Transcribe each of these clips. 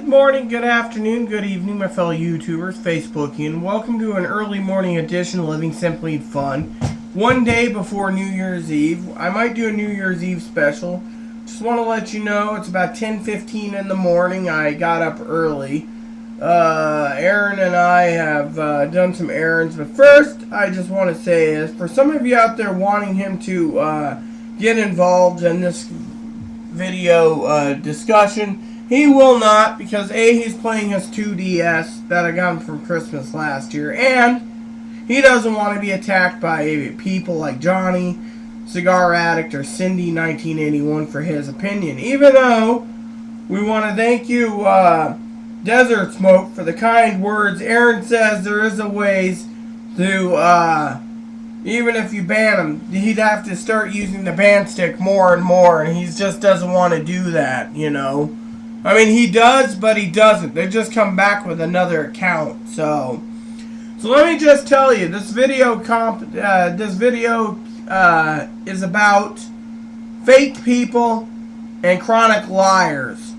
Good morning, good afternoon, good evening, my fellow YouTubers, Facebookian. Welcome to an early morning edition of Living Simply Fun. One day before New Year's Eve. I might do a New Year's Eve special. Just want to let you know it's about 10:15 in the morning. I got up early. Aaron and I have done some errands. But first, I just want to say is, for some of you out there wanting him to get involved in this video discussion, he will not, because A, he's playing his 2DS that I got him from Christmas last year, and he doesn't want to be attacked by people like Johnny, Cigar Addict, or Cindy 1981 for his opinion. Even though we want to thank you, Desert Smoke, for the kind words. Aaron says there is a ways to, even if you ban him, he'd have to start using the ban stick more and more, and he just doesn't want to do that, you know. I mean, he does, but he doesn't. They just come back with another account. So let me just tell you, this video is about fake people and chronic liars.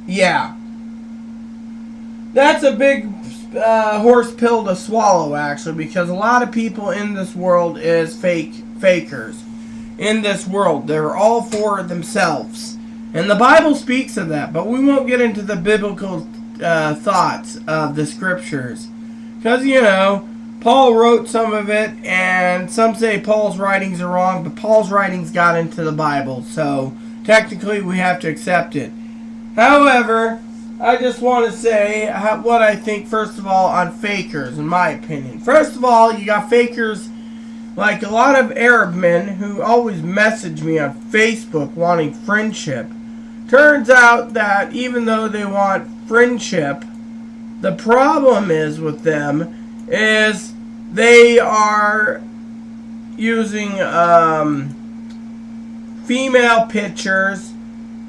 Yeah, that's a big horse pill to swallow, actually, because a lot of people in this world is fakers. In this world, they're all for themselves. And the Bible speaks of that, but we won't get into the biblical thoughts of the scriptures. Because, you know, Paul wrote some of it, and some say Paul's writings are wrong, but Paul's writings got into the Bible, so technically we have to accept it. However, I just want to say what I think, first of all, on fakers, in my opinion. First of all, you got fakers like a lot of Arab men who always message me on Facebook wanting friendship. Turns out that even though they want friendship, the problem is with them is they are using female pictures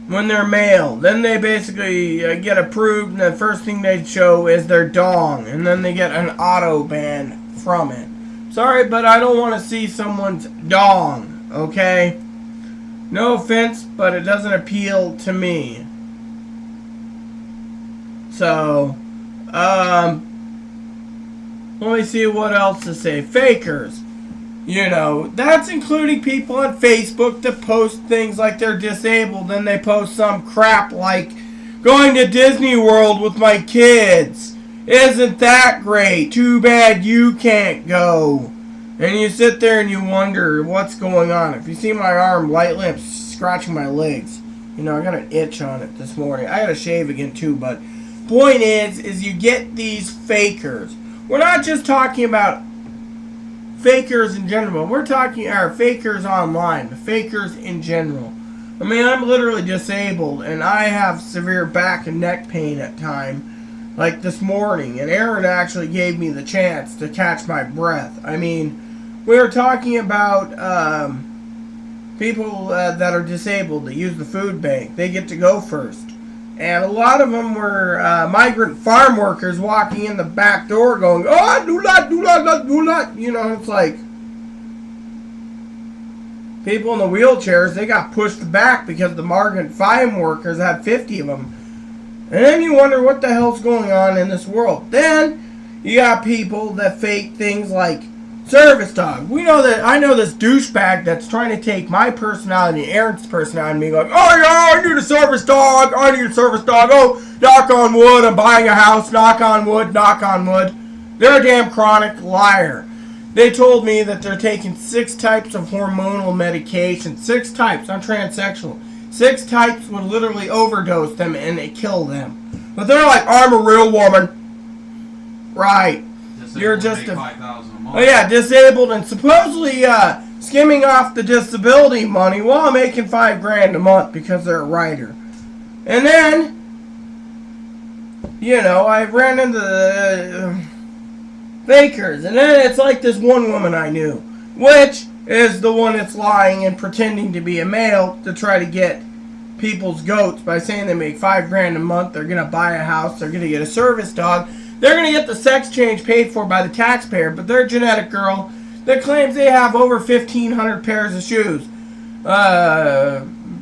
when they're male. Then they basically get approved, and the first thing they show is their dong, and then they get an auto ban from it. Sorry, but I don't want to see someone's dong, okay? No offense, but it doesn't appeal to me. So, let me see what else to say. Fakers. You know, that's including people on Facebook that post things like they're disabled, then they post some crap like going to Disney World with my kids. Isn't that great? Too bad you can't go. And you sit there and you wonder what's going on. If you see my arm lightly, I'm scratching my legs. You know, I got an itch on it this morning. I got to shave again too, but point is you get these fakers. We're not just talking about fakers in general. We're talking fakers online, the fakers in general. I mean, I'm literally disabled, and I have severe back and neck pain at times. Like this morning, and Aaron actually gave me the chance to catch my breath. I mean, we were talking about people that are disabled that use the food bank. They get to go first. And a lot of them were migrant farm workers walking in the back door going, "Oh, do not. You know, it's like people in the wheelchairs, they got pushed back because the migrant farm workers had 50 of them. And then you wonder what the hell's going on in this world. Then you got people that fake things like service dog. I know this douchebag that's trying to take my personality and Aaron's personality and me going, "Oh yeah, I need a service dog. I need a service dog. Oh, knock on wood, I'm buying a house. Knock on wood, knock on wood." They're a damn chronic liar. They told me that they're taking 6 types of hormonal medication. 6 types. I'm transsexual. 6 types would literally overdose them and it kill them. But they're like, "I'm a real woman." Right. You're just a... Oh yeah, disabled and supposedly skimming off the disability money while making $5,000 a month because they're a writer. And then, you know, I ran into the fakers. And then it's like this one woman I knew, which is the one that's lying and pretending to be a male to try to get people's goats by saying they make $5,000 a month, they're going to buy a house, they're going to get a service dog, they're going to get the sex change paid for by the taxpayer, but they're a genetic girl that claims they have over 1,500 pairs of shoes.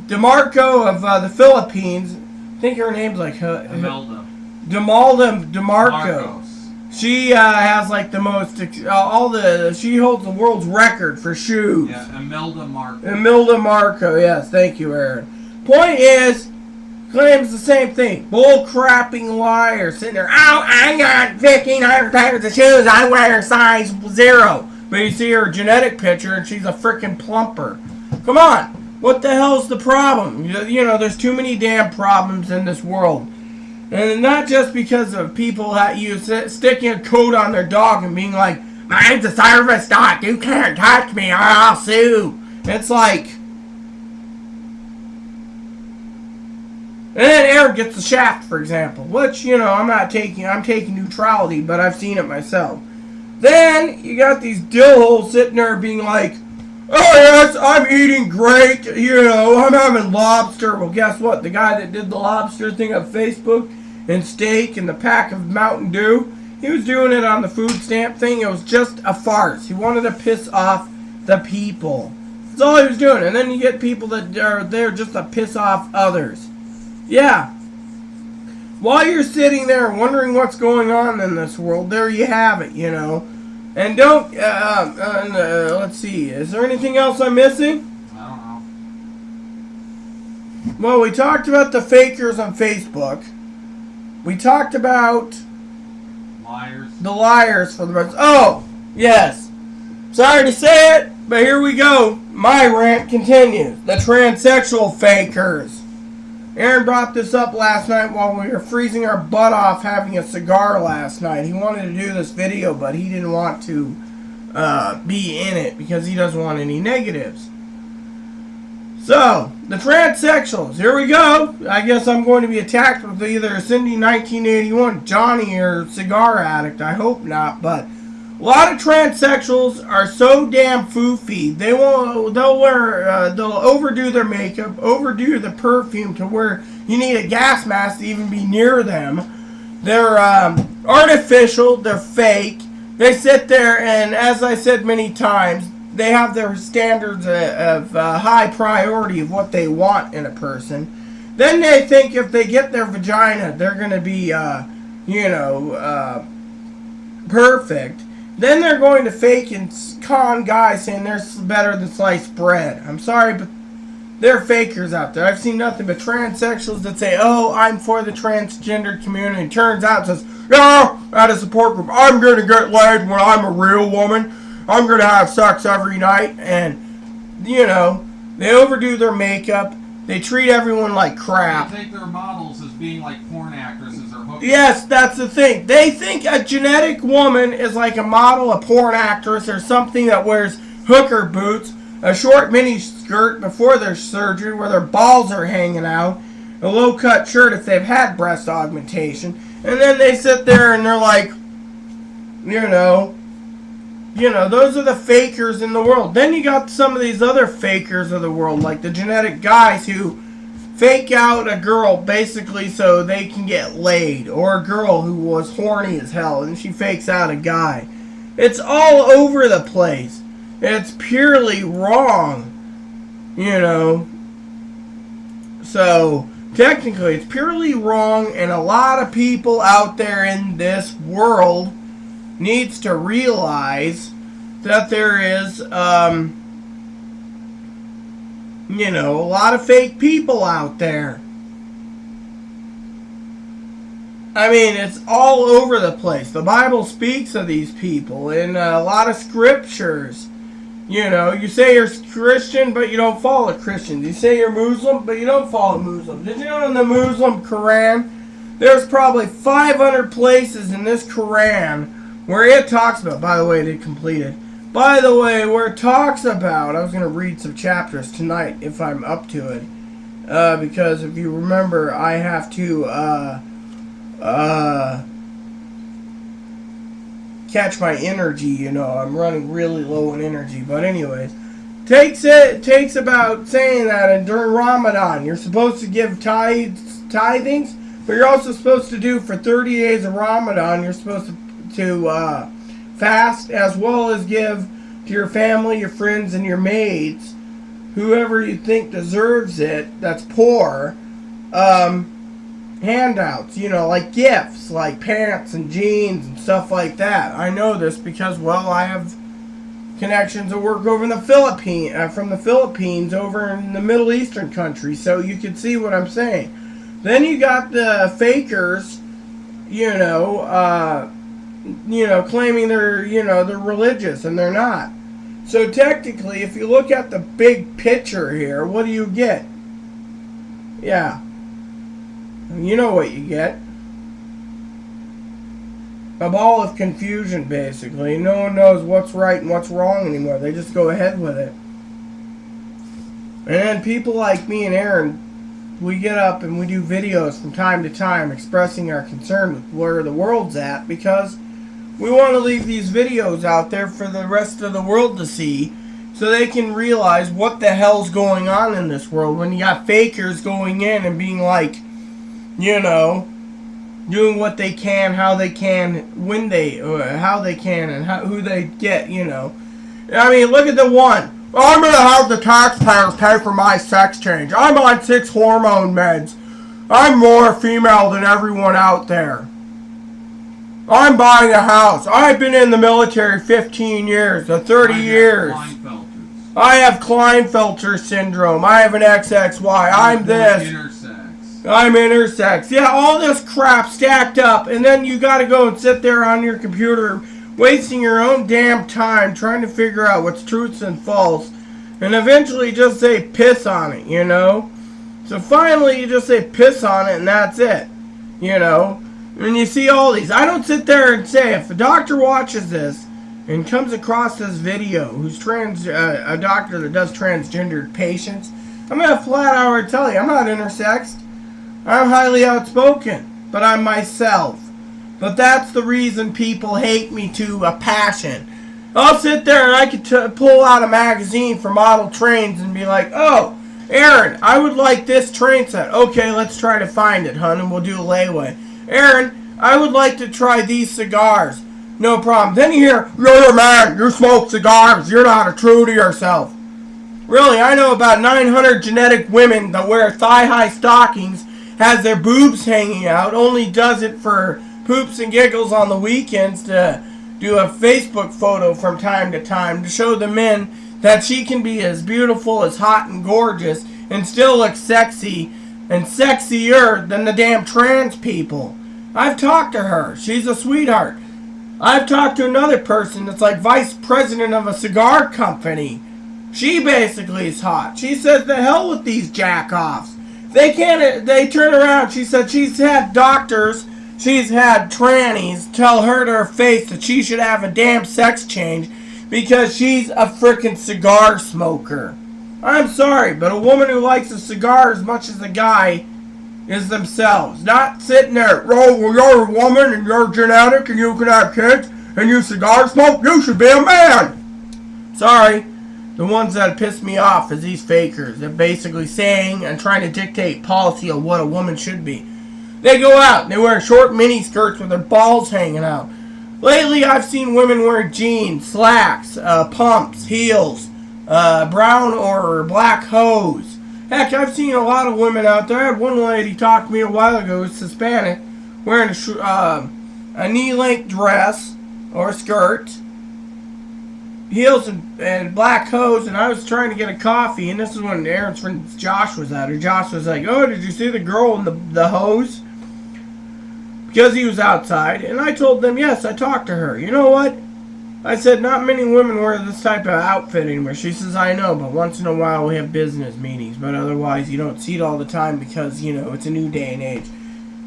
DeMarco of the Philippines I think her name's like Imelda. Demalda Marcos. She has like the most she holds the world's record for shoes. Yeah, Imelda Marcos. Imelda Marco, yes, thank you, Aaron. Point is, claims the same thing. Bull crapping liar sitting there. Oh, I got 1,500 pairs of shoes. I wear size 0. But you see her genetic picture and she's a freaking plumper. Come on. What the hell's the problem? You know, there's too many damn problems in this world. And not just because of people sticking a coat on their dog and being like, mine's a service dog. You can't touch me or I'll sue. It's like... And then Aaron gets the shaft, for example. Which, you know, I'm taking neutrality, but I've seen it myself. Then, you got these dillholes sitting there being like, oh yes, I'm eating great, you know, I'm having lobster. Well, guess what? The guy that did the lobster thing on Facebook and steak and the pack of Mountain Dew, he was doing it on the food stamp thing. It was just a farce. He wanted to piss off the people. That's all he was doing. And then you get people that are there just to piss off others. Yeah. While you're sitting there wondering what's going on in this world, there you have it, you know. And don't, let's see, is there anything else I'm missing? I don't know. Well, we talked about the fakers on Facebook. We talked about... Liars. The liars for the rest. Oh, yes. Sorry to say it, but here we go. My rant continues. The transsexual fakers. Aaron brought this up last night while we were freezing our butt off having a cigar last night. He wanted to do this video, but he didn't want to be in it because he doesn't want any negatives. So, the transsexuals. Here we go. I guess I'm going to be attacked with either Cindy 1981, Johnny, or cigar addict. I hope not, but a lot of transsexuals are so damn foofy. They'll overdo their makeup, overdo the perfume to where you need a gas mask to even be near them. They're artificial. They're fake. They sit there and, as I said many times, they have their standards of high priority of what they want in a person. Then they think if they get their vagina, they're going to be, perfect. Then they're going to fake and con guys saying they're better than sliced bread. I'm sorry, but they're fakers out there. I've seen nothing but transsexuals that say, oh, I'm for the transgender community. Turns out it says, yeah, at a support group, I'm going to get laid when I'm a real woman. I'm going to have sex every night. And, you know, they overdo their makeup. They treat everyone like crap. They take their models as being like porn actresses or hookers. Yes, that's the thing. They think a genetic woman is like a model, a porn actress, or something that wears hooker boots, a short mini skirt before their surgery where their balls are hanging out, a low-cut shirt if they've had breast augmentation, and then they sit there and they're like, those are the fakers in the world. Then you got some of these other fakers of the world, like the genetic guys who fake out a girl basically so they can get laid, or a girl who was horny as hell and she fakes out a guy. It's all over the place. It's purely wrong, So, technically, it's purely wrong, and a lot of people out there in this world needs to realize that there is, a lot of fake people out there. I mean, it's all over the place. The Bible speaks of these people in a lot of scriptures. You say you're Christian, but you don't follow Christians. You say you're Muslim, but you don't follow Muslims. Did you know in the Muslim Quran, there's probably 500 places in this Quran where it talks about, by the way, they completed. By the way, where it talks about, I was going to read some chapters tonight if I'm up to it. Because if you remember, I have to, catch my energy, I'm running really low in energy. But anyways, takes about saying that during Ramadan, you're supposed to give tithings, but you're also supposed to do for 30 days of Ramadan, you're supposed to fast, as well as give to your family, your friends, and your maids, whoever you think deserves it, that's poor, handouts, you know, like gifts, like pants and jeans and stuff like that. I know this because, well, I have connections that work over in the Philippines, from the Philippines over in the Middle Eastern countries, so you can see what I'm saying. Then you got the fakers, claiming they're religious, and they're not. So technically, if you look at the big picture here, what do you get? Yeah. You know what you get. A ball of confusion, basically. No one knows what's right and what's wrong anymore. They just go ahead with it. And then people like me and Aaron, we get up and we do videos from time to time expressing our concern with where the world's at, because we want to leave these videos out there for the rest of the world to see, so they can realize what the hell's going on in this world when you got fakers going in and being like, doing what they can, how they can, when they, how they can, and who they get, I mean, look at the one. I'm going to have the taxpayers pay for my sex change. I'm on 6 hormone meds. I'm more female than everyone out there. I'm buying a house. I've been in the military 15 years, 30 years. I have Klinefelter syndrome. I have an XXY. I'm this. I'm intersex. Yeah, all this crap stacked up, and then you gotta go and sit there on your computer wasting your own damn time trying to figure out what's truths and false, and eventually just say piss on it, So finally you just say piss on it, and that's it, And you see all these. I don't sit there and say, if a doctor watches this and comes across this video, who's a doctor that does transgendered patients, I'm gonna flat out tell you, I'm not intersexed. I'm highly outspoken, but I'm myself. But that's the reason people hate me to a passion. I'll sit there and I could pull out a magazine for model trains and be like, oh, Aaron, I would like this train set. Okay, let's try to find it, hun, and we'll do a layaway. Aaron, I would like to try these cigars. No problem. Then you hear, you're a man, you smoke cigars, you're not true to yourself. Really, I know about 900 genetic women that wear thigh-high stockings, has their boobs hanging out, only does it for poops and giggles on the weekends to do a Facebook photo from time to time to show the men that she can be as beautiful, as hot and gorgeous, and still look sexy and sexier than the damn trans people. I've talked to her. She's a sweetheart. I've talked to another person that's like vice president of a cigar company. She basically is hot. She says the hell with these jack-offs. They turn around. She said she's had doctors, she's had trannies tell her to her face that she should have a damn sex change because she's a frickin' cigar smoker. I'm sorry, but a woman who likes a cigar as much as a guy is themselves. Not sitting there, oh, well, you're a woman and you're genetic and you can have kids and you cigar smoke, you should be a man. Sorry. The ones that piss me off is these fakers. They're basically saying and trying to dictate policy of what a woman should be. They go out and they wear short mini skirts with their balls hanging out. Lately, I've seen women wear jeans, slacks, pumps, heels, brown or black hose. Heck, I've seen a lot of women out there. I had one lady talk to me a while ago, who's Hispanic, wearing a knee-length dress or skirt, heels and black hose, and I was trying to get a coffee, and this is when Aaron's friend Josh was at her. Josh was like, oh, did you see the girl in the hose? Because he was outside, and I told them, yes, I talked to her. You know what? I said, not many women wear this type of outfit anymore. She says, I know, but once in a while we have business meetings, but otherwise you don't see it all the time because, it's a new day and age.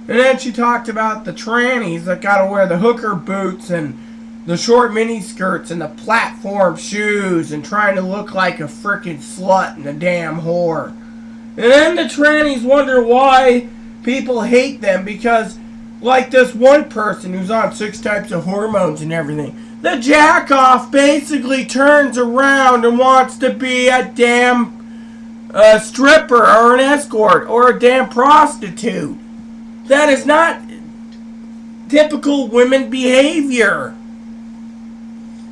And then she talked about the trannies that gotta wear the hooker boots and the short mini skirts and the platform shoes and trying to look like a frickin' slut and a damn whore. And then the trannies wonder why people hate them because, like this one person who's on 6 types of hormones and everything, the jack-off basically turns around and wants to be a damn stripper or an escort or a damn prostitute. That is not typical women behavior.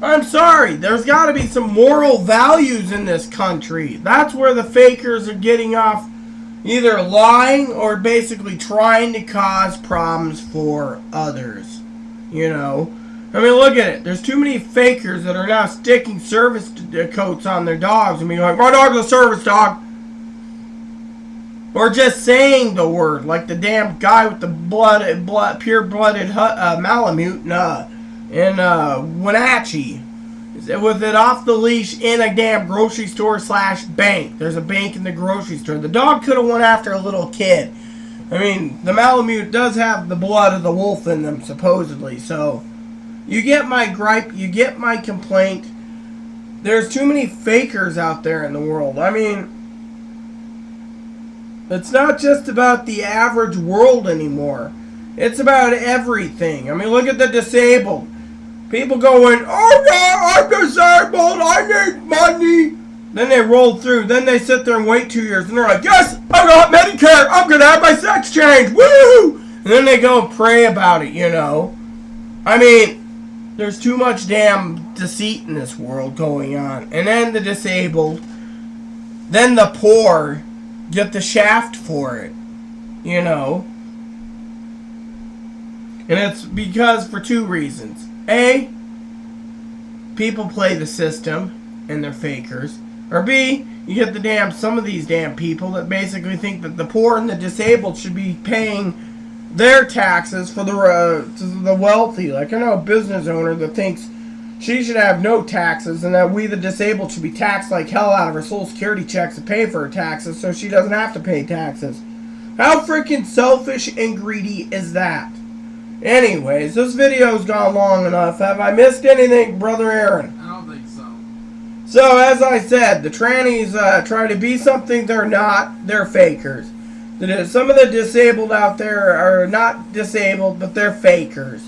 I'm sorry, there's got to be some moral values in this country. That's where the fakers are getting off either lying or basically trying to cause problems for others. You know? I mean, look at it. There's too many fakers that are now sticking service coats on their dogs and being like, my dog's a service dog. Or just saying the word, like the damn guy with the pure-blooded Malamute in Wenatchee. With it off the leash in a damn grocery store / bank. There's a bank in the grocery store. The dog could have went after a little kid. I mean, the Malamute does have the blood of the wolf in them, supposedly. So, you get my gripe. You get my complaint. There's too many fakers out there in the world. I mean, it's not just about the average world anymore. It's about everything. I mean, look at the disabled. People going, oh no, I'm disabled, I need money. Then they roll through. Then they sit there and wait 2 years. And they're like, yes, I got Medicare. I'm going to have my sex change. Woo! And then they go and pray about it, you know. I mean, there's too much damn deceit in this world going on. And then the disabled, then the poor get the shaft for it, you know. And it's because for two reasons. A, people play the system and they're fakers. Or B, you get some of these damn people that basically think that the poor and the disabled should be paying their taxes for the wealthy. Like, I know a business owner that thinks she should have no taxes and that we the disabled should be taxed like hell out of her Social Security checks to pay for her taxes so she doesn't have to pay taxes. How freaking selfish and greedy is that? Anyways, this video's gone long enough. Have I missed anything, Brother Aaron? I don't think so. So, as I said, the trannies try to be something they're not. They're fakers. Some of the disabled out there are not disabled, but they're fakers.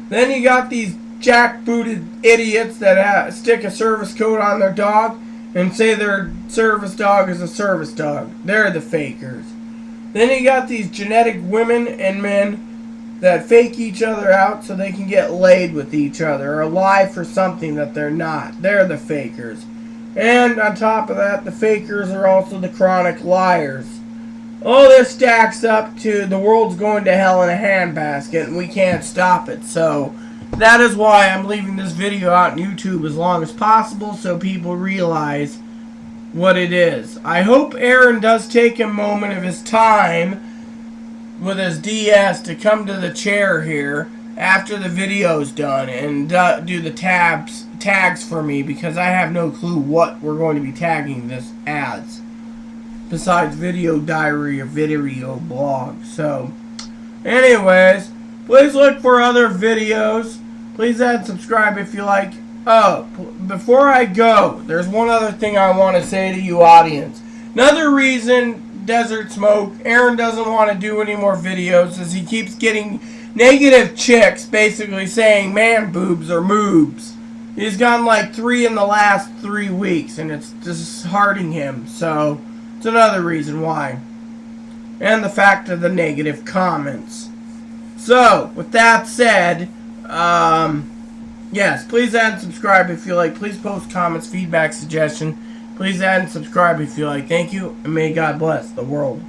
Then you got these jackbooted idiots that stick a service coat on their dog and say their service dog is a service dog. They're the fakers. Then you got these genetic women and men that fake each other out so they can get laid with each other or lie for something that they're not. They're the fakers. And on top of that, the fakers are also the chronic liars. All this stacks up to the world's going to hell in a handbasket and we can't stop it. So that is why I'm leaving this video out on YouTube as long as possible so people realize what it is. I hope Aaron does take a moment of his time with his DS to come to the chair here after the video's done and do the tags for me, because I have no clue what we're going to be tagging this as besides video diary or video blog. So anyways, please look for other videos. Please add and subscribe if you like. Oh, before I go, there's one other thing I want to say to you audience. Another reason Desert Smoke, Aaron doesn't want to do any more videos as he keeps getting negative chicks basically saying man boobs or moobs. He's gotten like 3 in the last 3 weeks and it's disheartening him. So it's another reason why. And the fact of the negative comments. So with that said, yes, please add and subscribe if you like. Please post comments, feedback, suggestion. Please add and subscribe if you like. Thank you, and may God bless the world.